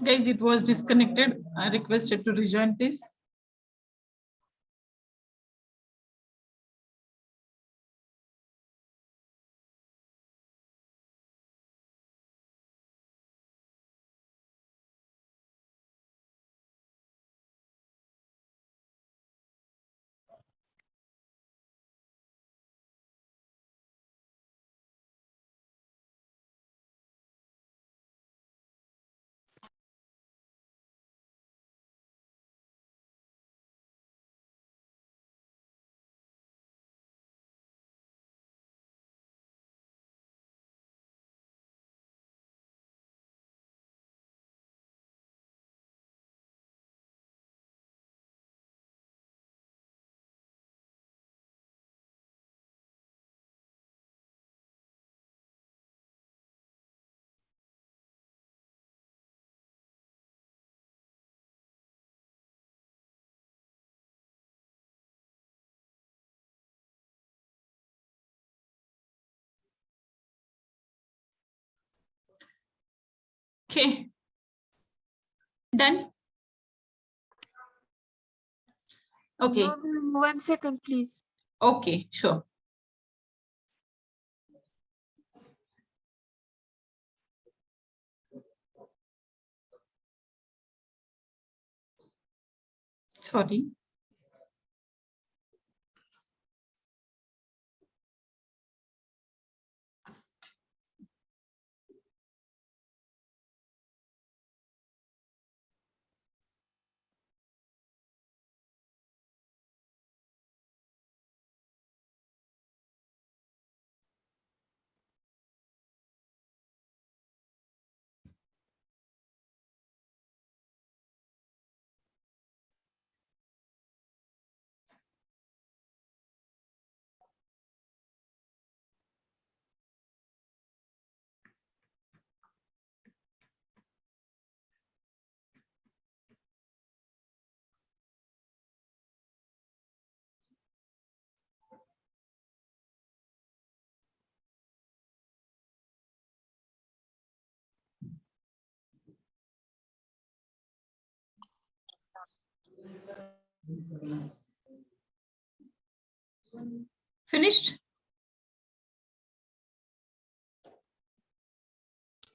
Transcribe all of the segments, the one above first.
Guys, it was disconnected. I requested to rejoin, please. Okay. Done? Okay. No, 1 second, please. Okay, sure. Sorry. Finished?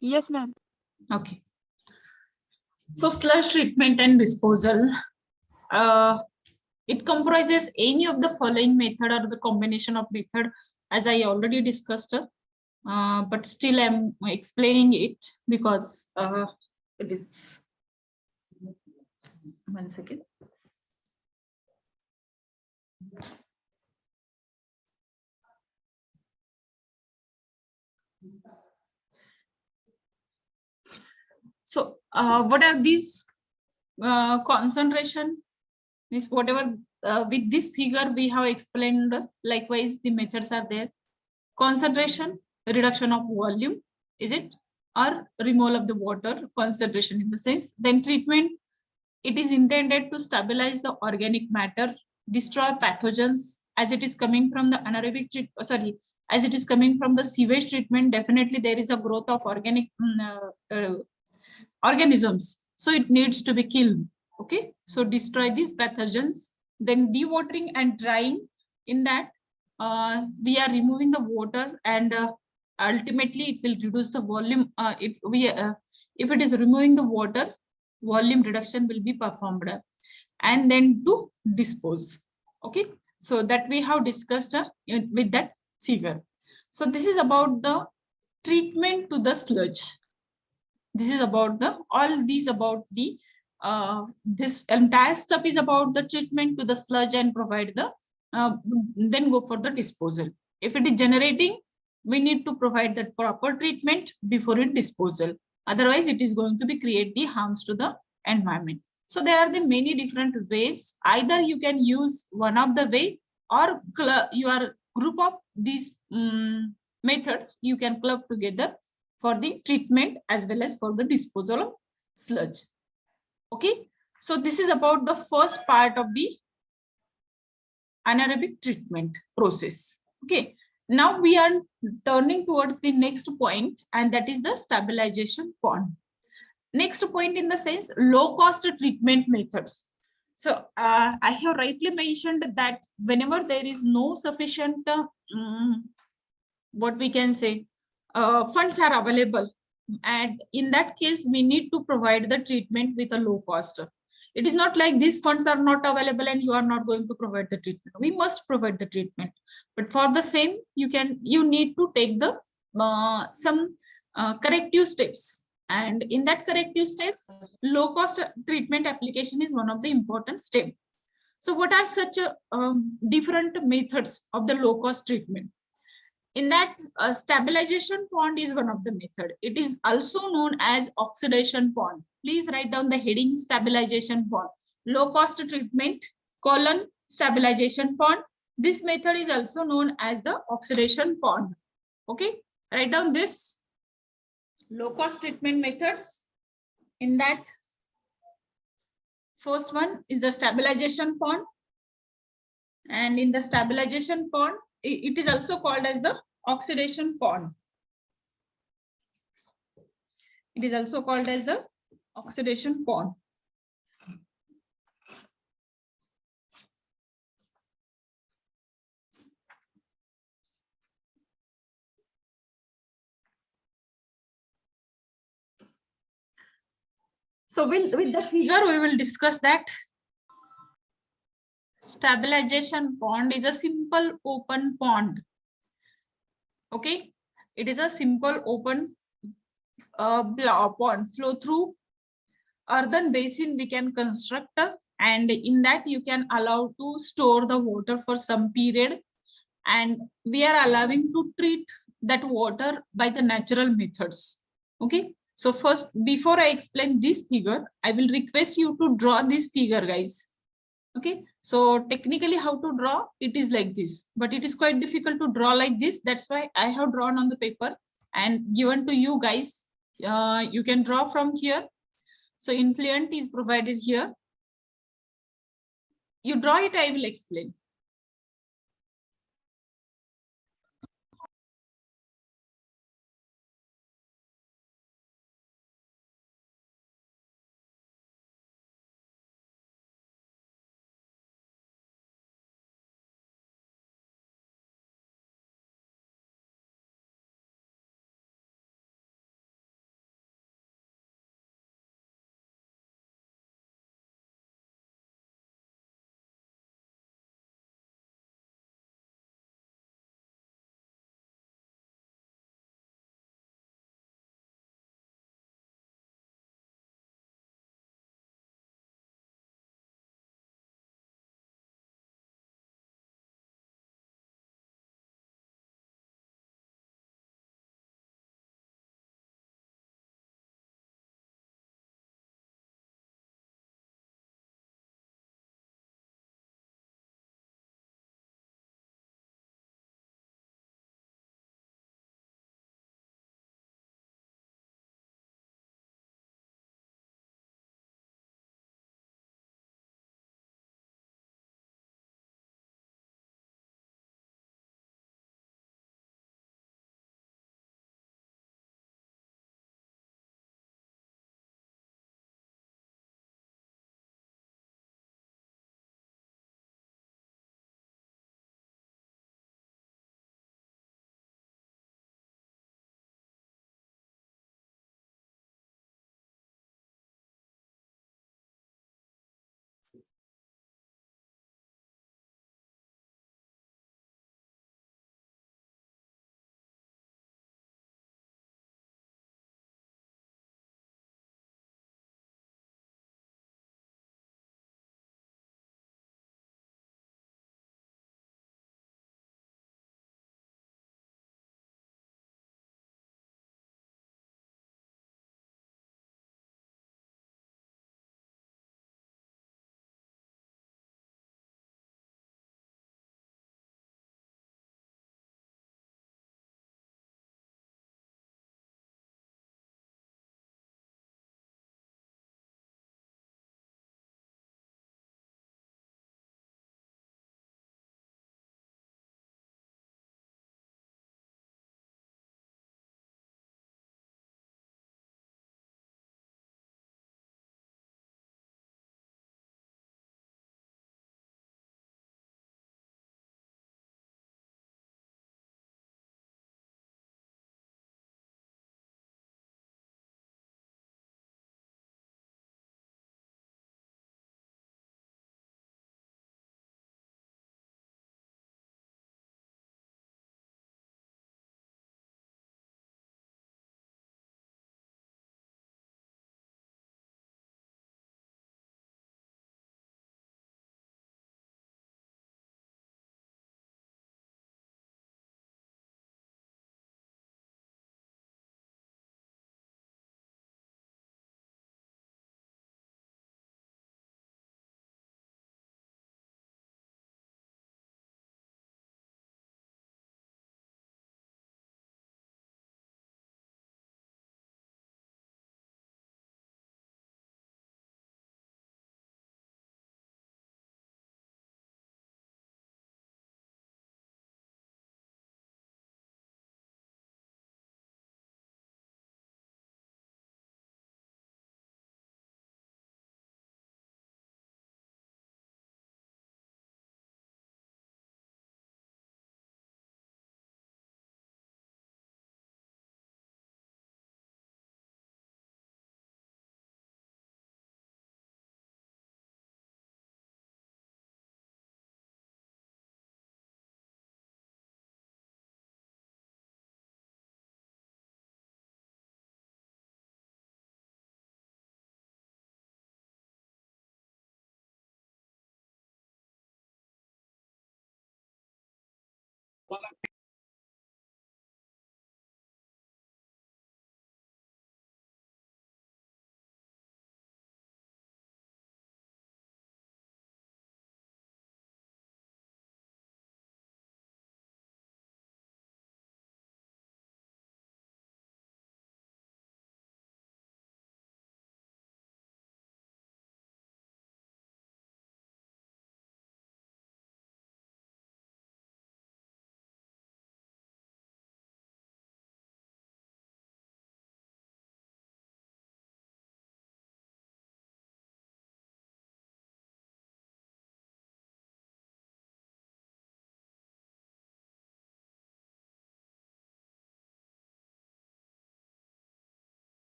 Yes, ma'am. Okay. So sludge treatment and disposal. It comprises any of the following method or the combination of method, as I already discussed, but still I'm explaining it because it is. 1 second. So what are these concentration? Is whatever with this figure we have explained, likewise the methods are there. Concentration, reduction of volume, is it? Or removal of the water, concentration in the sense. Then treatment, it is intended to stabilize the organic matter, destroy pathogens as it is coming from the anaerobic as it is coming from the sewage treatment. Definitely there is a growth of organic organisms, so it needs to be killed. Okay, so destroy these pathogens. Then dewatering and drying, in that we are removing the water, and ultimately it will reduce the volume. If it is removing the water, volume reduction will be performed. And then to dispose. Okay, so that we have discussed with that figure. So this is about the treatment to the sludge. This is about the all these about the this entire stuff is about the treatment to the sludge and provide the then go for the disposal. If it is generating, we need to provide that proper treatment before it disposal. Otherwise, it is going to be create the harms to the environment. So there are the many different ways. Either you can use one of the way, or your group of these methods you can club together for the treatment as well as for the disposal of sludge. Okay, so this is about the first part of the anaerobic treatment process. Okay, Now we are turning towards the next point, and that is the stabilization pond. Next point in the sense, low cost treatment methods. So I have rightly mentioned that whenever there is no sufficient, what we can say, funds are available, and in that case, we need to provide the treatment with a low cost. It is not like these funds are not available and you are not going to provide the treatment. We must provide the treatment, but for the same, you need to take the some corrective steps, and in that corrective steps, low cost treatment application is one of the important steps. So what are such different methods of the low cost treatment? In that, stabilization pond is one of the method. It is also known as oxidation pond. Please write down the heading: stabilization pond. Low cost treatment colon stabilization pond. This method is also known as the oxidation pond. Okay, write down this low cost treatment methods. In that, first one is the stabilization pond, and in the stabilization pond, it is also called as the oxidation pond. It is also called as the oxidation pond. So with the figure, we will discuss that. Stabilization pond is a simple open pond. Okay, it is a simple open pond flow through earthen basin we can construct, and in that you can allow to store the water for some period, and we are allowing to treat that water by the natural methods. Okay, so first, before I explain this figure, I will request you to draw this figure, guys. Okay, so technically how to draw it is like this, but it is quite difficult to draw like this. That's why I have drawn on the paper and given to you guys. You can draw from here. So influent is provided here. You draw it, I will explain.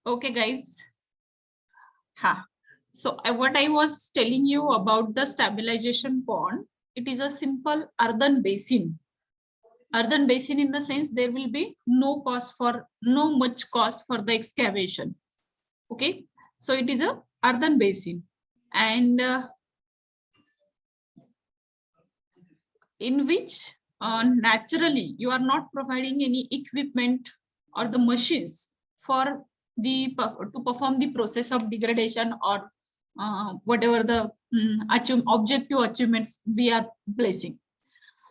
Okay, guys. So what I was telling you about the stabilization pond, it is a simple earthen basin. Earthen basin in the sense there will be no much cost for the excavation. Okay, so it is a earthen basin, and in which naturally you are not providing any equipment or the machines for to perform the process of degradation or whatever the objective achievements we are placing.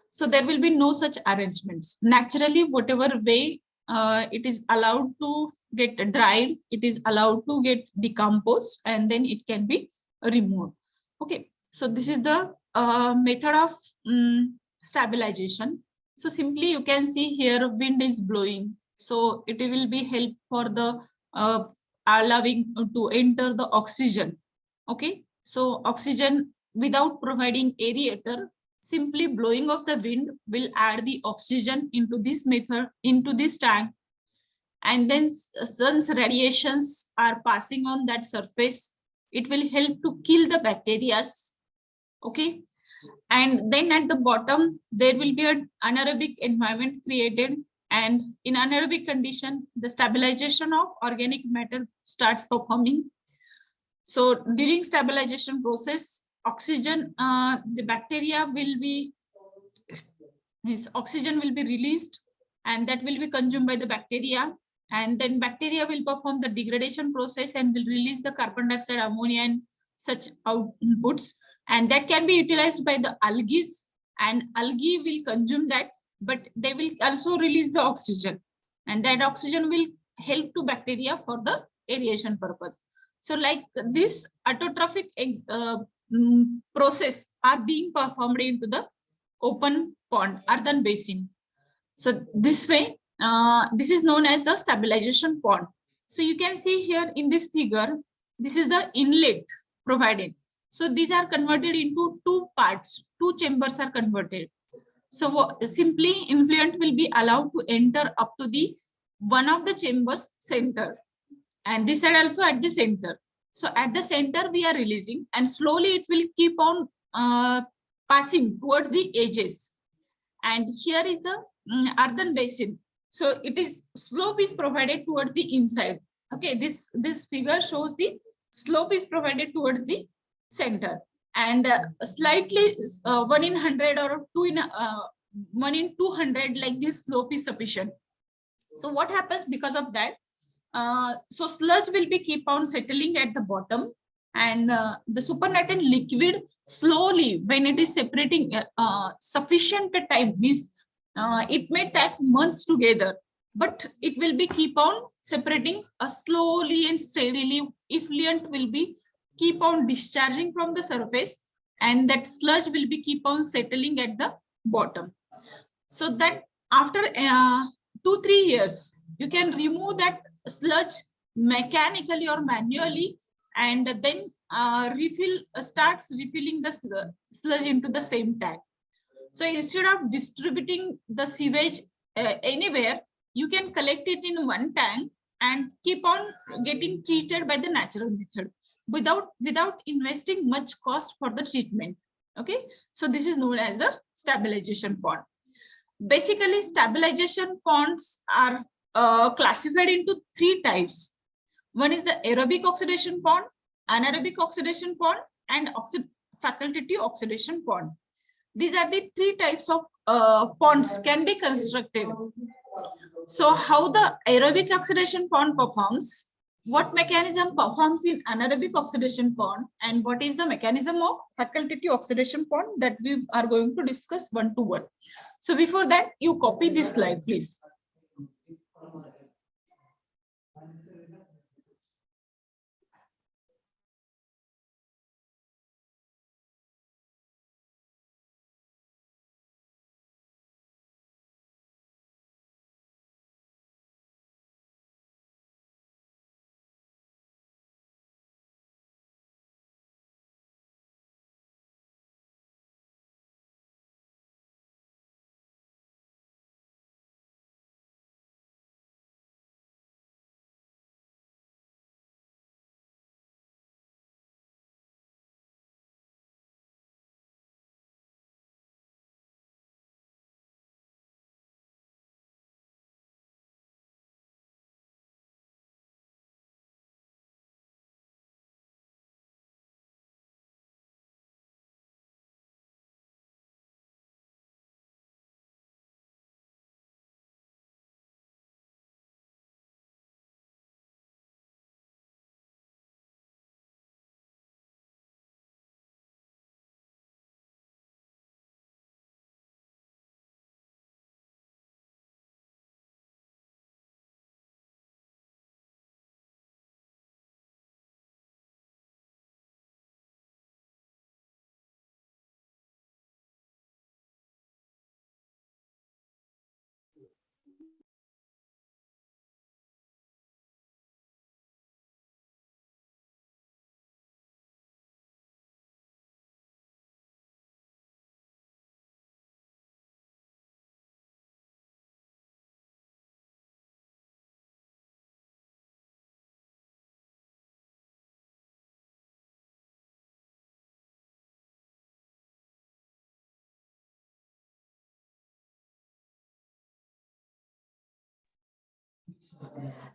So there will be no such arrangements. Naturally, whatever way it is allowed to get dried, it is allowed to get decomposed, and then it can be removed. Okay, so this is the method of stabilization. So simply you can see here wind is blowing, so it will be help for the allowing to enter the oxygen. Okay, so oxygen without providing aerator, simply blowing of the wind will add the oxygen into this method, into this tank, and then sun's radiations are passing on that surface. It will help to kill the bacteria. Okay, and then at the bottom there will be an anaerobic environment created, and in anaerobic condition the stabilization of organic matter starts performing. So during stabilization process, oxygen, the bacteria will be, his oxygen will be released, and that will be consumed by the bacteria, and then bacteria will perform the degradation process and will release the carbon dioxide, ammonia, and such outputs, and that can be utilized by the algae, and algae will consume that, but they will also release the oxygen, and that oxygen will help to bacteria for the aeration purpose. So like this autotrophic process are being performed into the open pond, earthen basin. So this way, this is known as the stabilization pond. So you can see here in this figure, this is the inlet provided. So these are converted into two parts, two chambers are converted. So simply influent will be allowed to enter up to the one of the chambers center, and this side also at the center. So at the center we are releasing, and slowly it will keep on passing towards the edges. And here is the earthen basin. So it is slope is provided towards the inside. Okay, this figure shows the slope is provided towards the center, and slightly 1 in 100 or 2 in 1 in 200, like this slope is sufficient. So what happens because of that? So sludge will be keep on settling at the bottom, and the supernatant liquid slowly, when it is separating sufficient time, means it may take months together, but it will be keep on separating slowly and steadily. Effluent will be keep on discharging from the surface, and that sludge will be keep on settling at the bottom. So that after 2-3 years, you can remove that sludge mechanically or manually, and then starts refilling the sludge into the same tank. So instead of distributing the sewage anywhere, you can collect it in one tank and keep on getting treated by the natural method without investing much cost for the treatment. Okay, so this is known as a stabilization pond. Basically, stabilization ponds are classified into three types. One is the aerobic oxidation pond, anaerobic oxidation pond, and facultative oxidation pond. These are the three types of ponds can be constructed. So how the aerobic oxidation pond performs, what mechanism performs in anaerobic oxidation pond, and what is the mechanism of facultative oxidation pond, that we are going to discuss one to one. So before that, you copy this slide, please.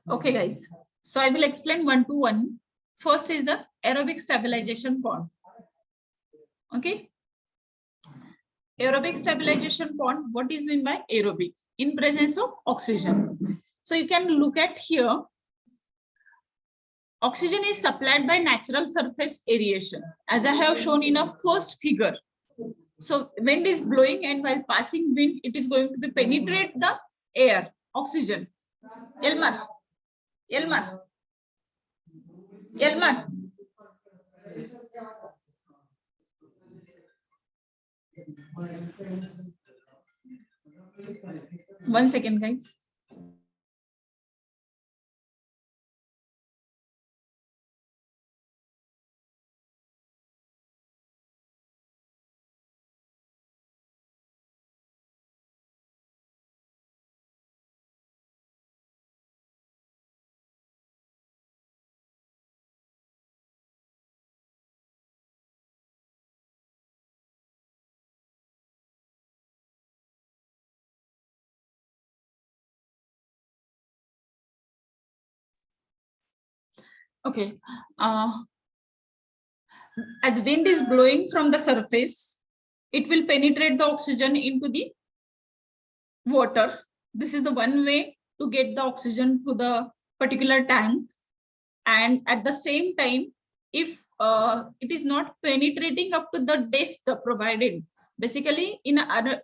Okay, guys. So I will explain one to one. First is the aerobic stabilization pond. Okay. Aerobic stabilization pond. What is meant by aerobic? In presence of oxygen. So you can look at here. Oxygen is supplied by natural surface aeration, as I have shown in a first figure. So wind is blowing, and while passing wind, it is going to be penetrate the air, oxygen. Elmar. Elmar. Elmar. One second, guys. Okay. As wind is blowing from the surface, it will penetrate the oxygen into the water. This is the one way to get the oxygen to the particular tank. And at the same time, if it is not penetrating up to the depth provided, basically in an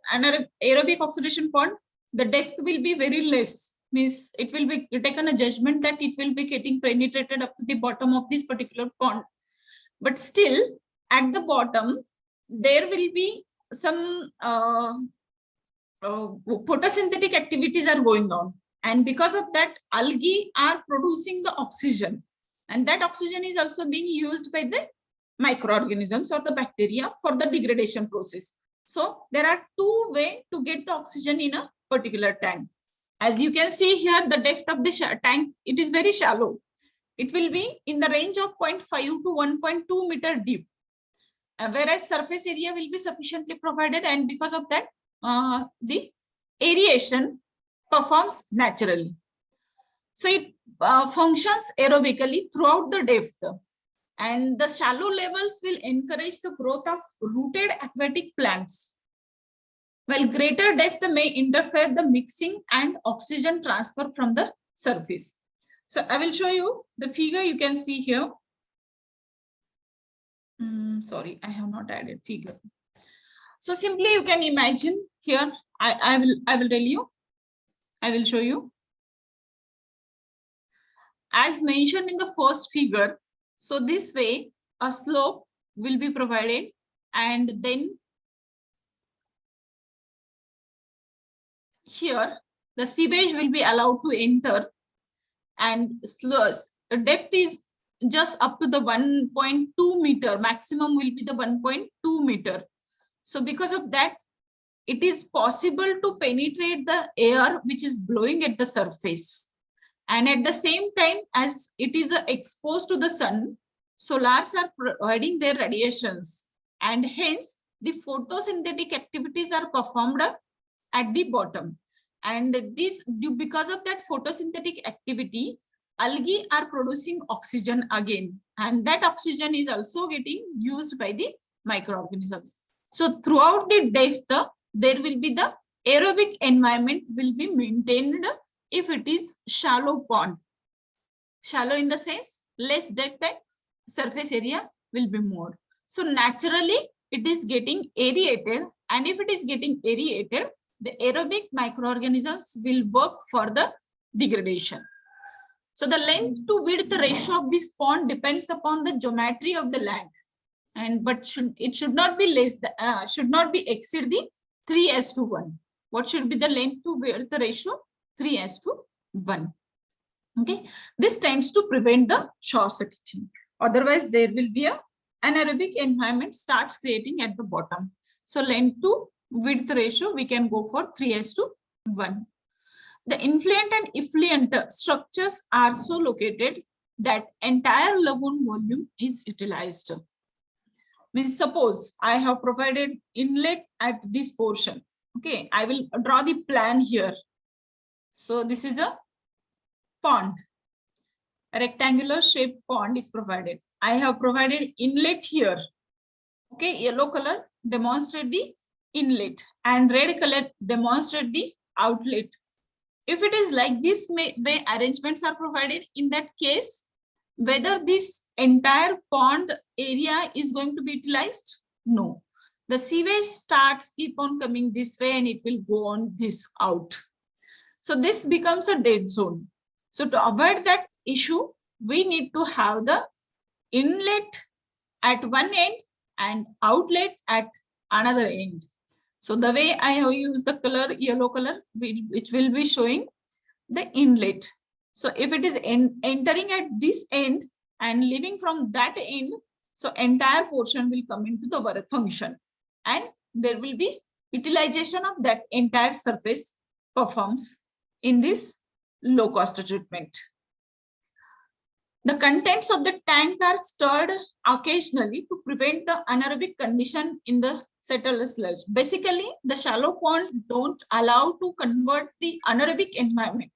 aerobic oxidation pond, the depth will be very less. Means it will be taken a judgment that it will be getting penetrated up to the bottom of this particular pond. But still, at the bottom, there will be some photosynthetic activities are going on. And because of that, algae are producing the oxygen. And that oxygen is also being used by the microorganisms or the bacteria for the degradation process. So there are two ways to get the oxygen in a particular tank. As you can see here, the depth of the tank, it is very shallow. It will be in the range of 0.5 to 1.2 meter deep, whereas surface area will be sufficiently provided, and because of that, the aeration performs naturally. So it functions aerobically throughout the depth, and the shallow levels will encourage the growth of rooted aquatic plants, while greater depth may interfere the mixing and oxygen transfer from the surface. So I will show you the figure you can see here. Sorry, I have not added figure. So simply you can imagine here, I will tell you, I will show you. As mentioned in the first figure, so this way a slope will be provided, and then here the seepage will be allowed to enter, and depth is just up to the 1.2 meter, maximum will be the 1.2 meter. So because of that, it is possible to penetrate the air which is blowing at the surface. And at the same time, as it is exposed to the sun, solars are providing their radiations, and hence the photosynthetic activities are performed at the bottom. And this, because of that photosynthetic activity, algae are producing oxygen again, and that oxygen is also getting used by the microorganisms. So throughout the depth, there will be the aerobic environment will be maintained if it is shallow pond. Shallow in the sense less depth and surface area will be more. So naturally it is getting aerated, and if it is getting aerated, the aerobic microorganisms will work for the degradation. So the length to width ratio of this pond depends upon the geometry of the land, and but it should not be less, should not be exceed the 3:1. What should be the length to width ratio? 3:1. Okay, this tends to prevent the short circuiting. Otherwise, there will be a anaerobic environment starts creating at the bottom. So length to width ratio, we can go for 3:1. The influent and effluent structures are so located that entire lagoon volume is utilized. Means suppose I have provided inlet at this portion. Okay, I will draw the plan here. So this is a pond. A rectangular shaped pond is provided. I have provided inlet here. Okay, yellow color demonstrate the inlet, and red color demonstrate the outlet. If it is like this way arrangements are provided, in that case, whether this entire pond area is going to be utilized? No. The sewage starts keep on coming this way, and it will go on this out. So this becomes a dead zone. So to avoid that issue, we need to have the inlet at one end and outlet at another end. So the way I have used the color, yellow color, which will be showing the inlet. So if it is entering at this end and leaving from that end, so entire portion will come into the work function, and there will be utilization of that entire surface performs in this low cost treatment. The contents of the tank are stirred occasionally to prevent the anaerobic condition in the settled sludge. Basically, the shallow pond don't allow to convert the anaerobic environment,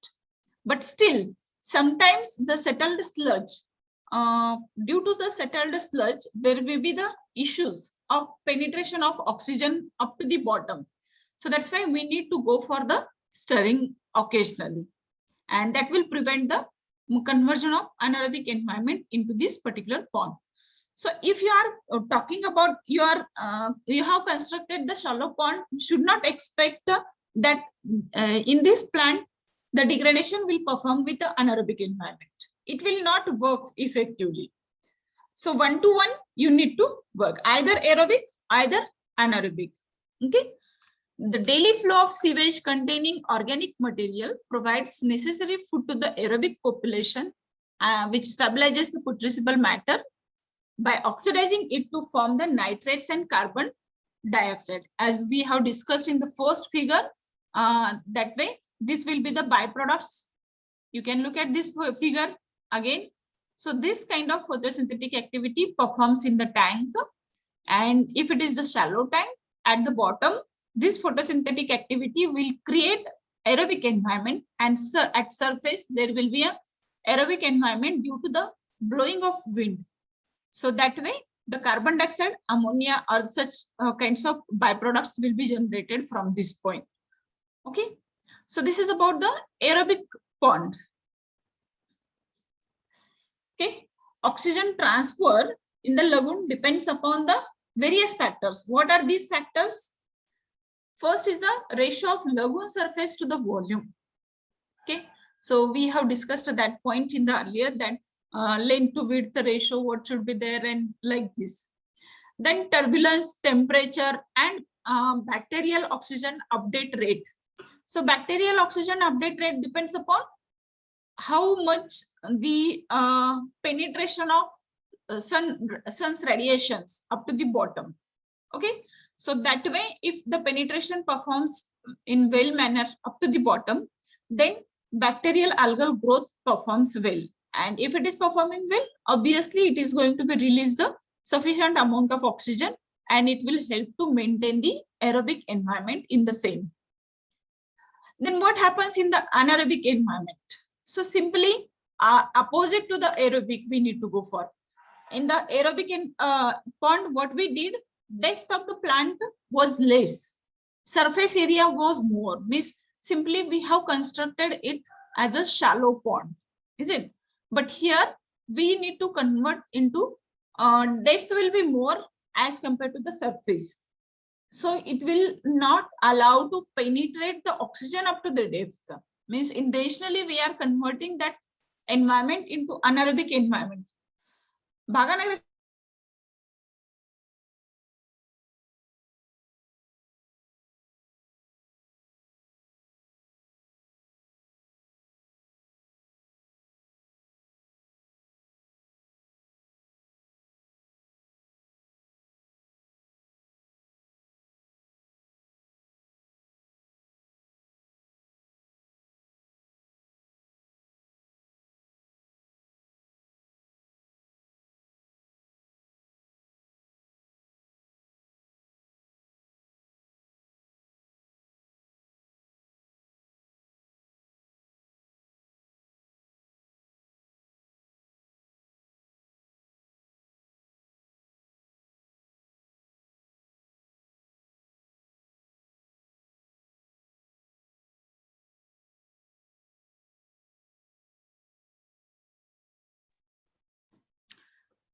but still sometimes the settled sludge, due to the settled sludge, there will be the issues of penetration of oxygen up to the bottom. So that's why we need to go for the stirring occasionally, and that will prevent the conversion of anaerobic environment into this particular pond. So if you are talking about you have constructed the shallow pond, you should not expect that in this plant the degradation will perform with the anaerobic environment. It will not work effectively. So 1-to-1 you need to work either aerobic, either anaerobic. Okay. The daily flow of sewage containing organic material provides necessary food to the aerobic population, which stabilizes the putrescible matter by oxidizing it to form the nitrates and carbon dioxide. As we have discussed in the first figure, that way, this will be the byproducts. You can look at this figure again. So this kind of photosynthetic activity performs in the tank. And if it is the shallow tank, at the bottom, this photosynthetic activity will create aerobic environment, and at surface, there will be a aerobic environment due to the blowing of wind. So that way, the carbon dioxide, ammonia, or such kinds of byproducts will be generated from this point. Okay, so this is about the aerobic pond. Okay, oxygen transfer in the lagoon depends upon the various factors. What are these factors? First is the ratio of lagoon surface to the volume. Okay, so we have discussed that point in the earlier, that length to width ratio, what should be there, and like this. Then turbulence, temperature, and bacterial oxygen update rate. So bacterial oxygen update rate depends upon how much the penetration of sun's radiations up to the bottom. Okay, so that way, if the penetration performs in well manner up to the bottom, then bacterial algal growth performs well. And if it is performing well, obviously it is going to be released the sufficient amount of oxygen, and it will help to maintain the aerobic environment in the same. Then what happens in the anaerobic environment? So simply opposite to the aerobic, we need to go for. In the aerobic pond, what we did, depth of the plant was less, surface area was more. Means simply we have constructed it as a shallow pond, is it? But here we need to convert into depth will be more as compared to the surface. So it will not allow to penetrate the oxygen up to the depth. Means intentionally we are converting that environment into anaerobic environment. Bhaganagar.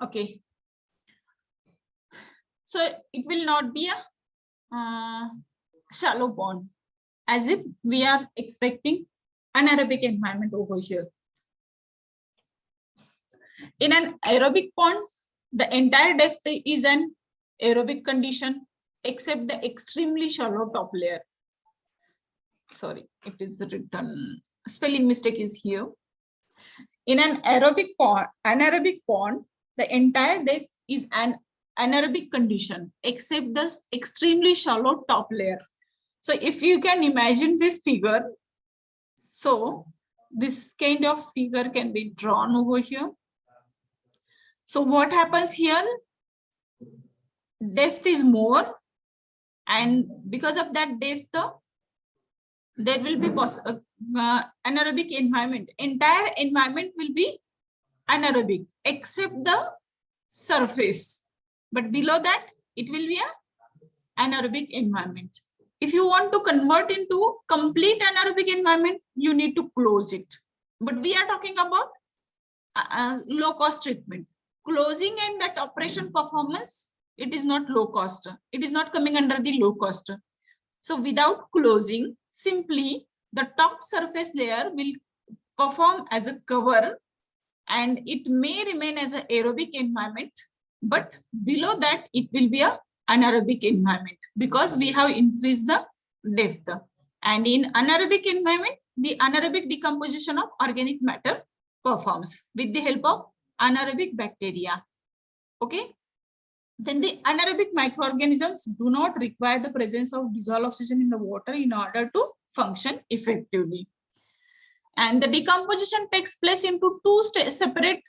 Okay, so it will not be a shallow pond, as if we are expecting anaerobic environment over here. In an aerobic pond, the entire depth is an aerobic condition except the extremely shallow top layer. Sorry, it is written, spelling mistake is here. In an anaerobic pond, the entire depth is an anaerobic condition except the extremely shallow top layer. So if you can imagine this figure, so this kind of figure can be drawn over here. So what happens here? Depth is more, and because of that depth, there will be anaerobic environment. Entire environment will be anaerobic except the surface, but below that it will be an anaerobic environment. If you want to convert into complete anaerobic environment, you need to close it. But we are talking about low cost treatment. Closing and that operation performance, it is not low cost. It is not coming under the low cost. So without closing, simply the top surface layer will perform as a cover, and it may remain as an aerobic environment, but below that it will be an anaerobic environment because we have increased the depth. And in anaerobic environment, the anaerobic decomposition of organic matter performs with the help of anaerobic bacteria. Okay. Then the anaerobic microorganisms do not require the presence of dissolved oxygen in the water in order to function effectively. And the decomposition takes place into two separate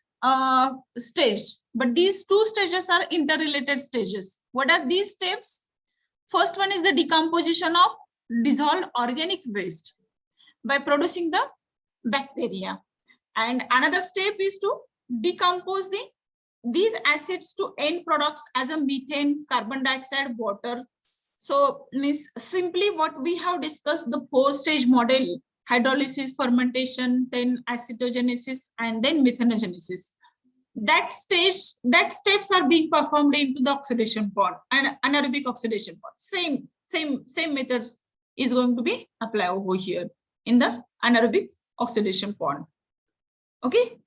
stages, but these two stages are interrelated stages. What are these steps? First one is the decomposition of dissolved organic waste by producing the bacteria, and another step is to decompose these acids to end products as a methane, carbon dioxide, water. So means simply what we have discussed, the 4-stage model: hydrolysis, fermentation, then acetogenesis, and then methanogenesis. That steps are being performed into the oxidation pond and anaerobic oxidation pond. Same methods is going to be applied over here in the anaerobic oxidation pond. Okay.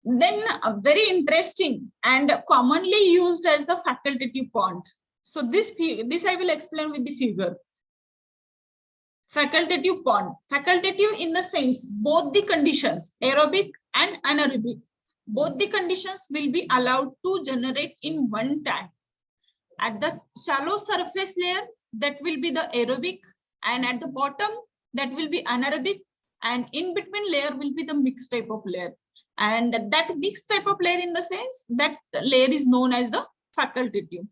Then very interesting and commonly used as the facultative pond. So this I will explain with the figure. Facultative pond. Facultative in the sense both the conditions, aerobic and anaerobic, both the conditions will be allowed to generate in one tank. At the shallow surface layer, that will be the aerobic, and at the bottom, that will be anaerobic, and in between layer will be the mixed type of layer. And that mixed type of layer, in the sense that layer is known as the facultative.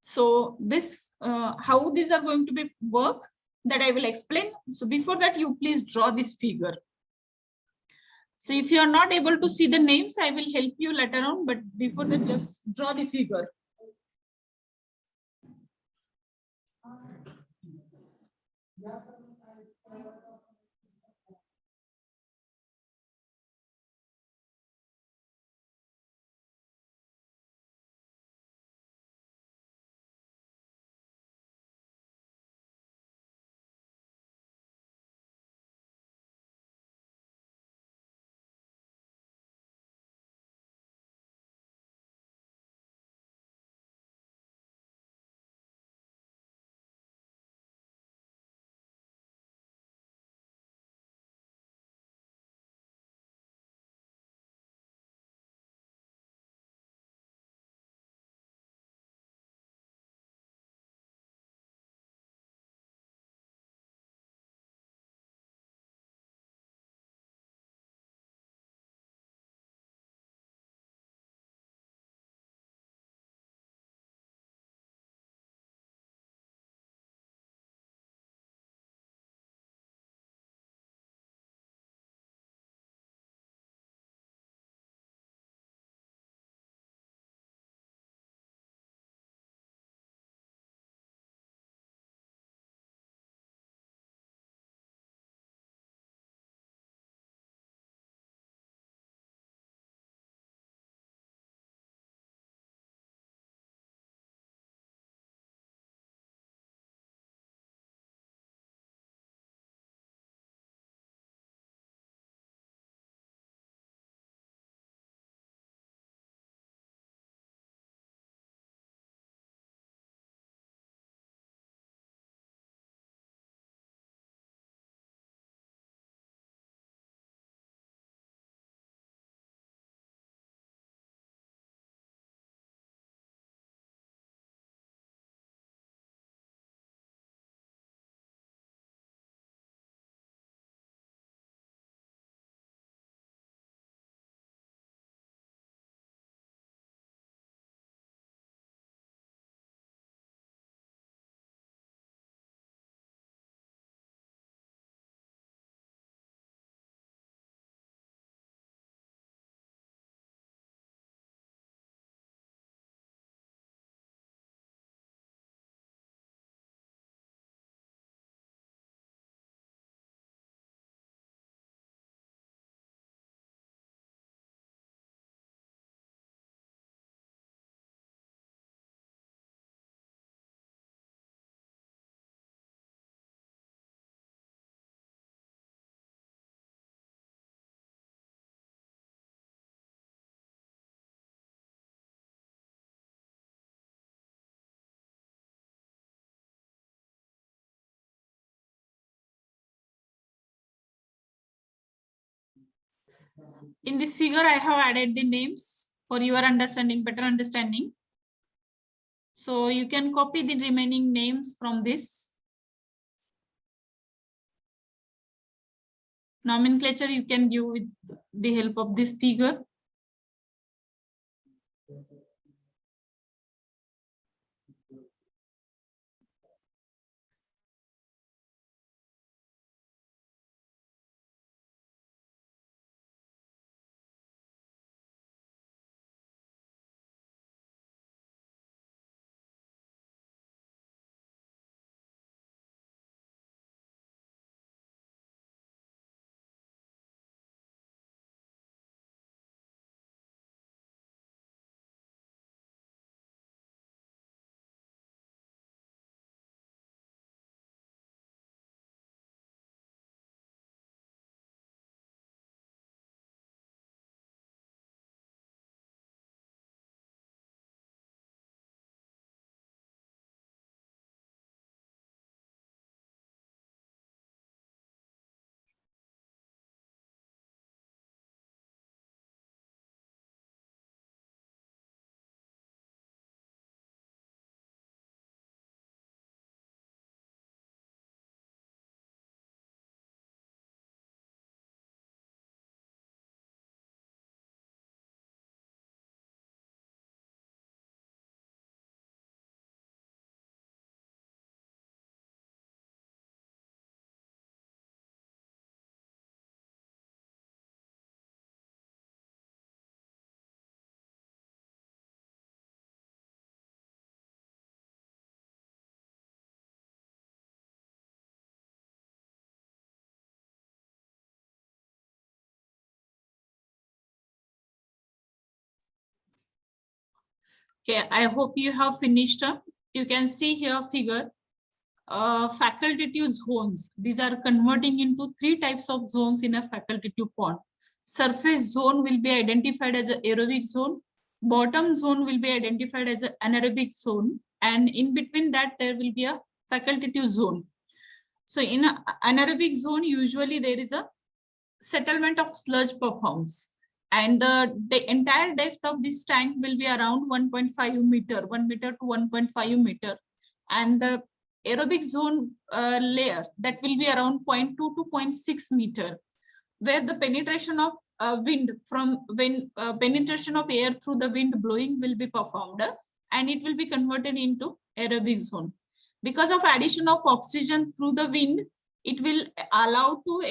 So this how these are going to be work, that I will explain. So before that, you please draw this figure. So if you are not able to see the names, I will help you later on, but before that, just draw the figure. In this figure, I have added the names for your understanding, better understanding. So you can copy the remaining names from this. Nomenclature you can give with the help of this figure. Okay, I hope you have finished. You can see here figure. Facultative zones. These are converting into 3 types of zones in a facultative pond. Surface zone will be identified as an aerobic zone. Bottom zone will be identified as an anaerobic zone. And in between that, there will be a facultative zone. So in an anaerobic zone, usually there is a settlement of sludge performs. And the entire depth of this tank will be around 1.5 meter, 1 meter to 1.5 meter. And the aerobic zone layer that will be around 0.2 to 0.6 meter, where the penetration of wind from when penetration of air through the wind blowing will be performed, and it will be converted into aerobic zone. Because of addition of oxygen through the wind, it will allow to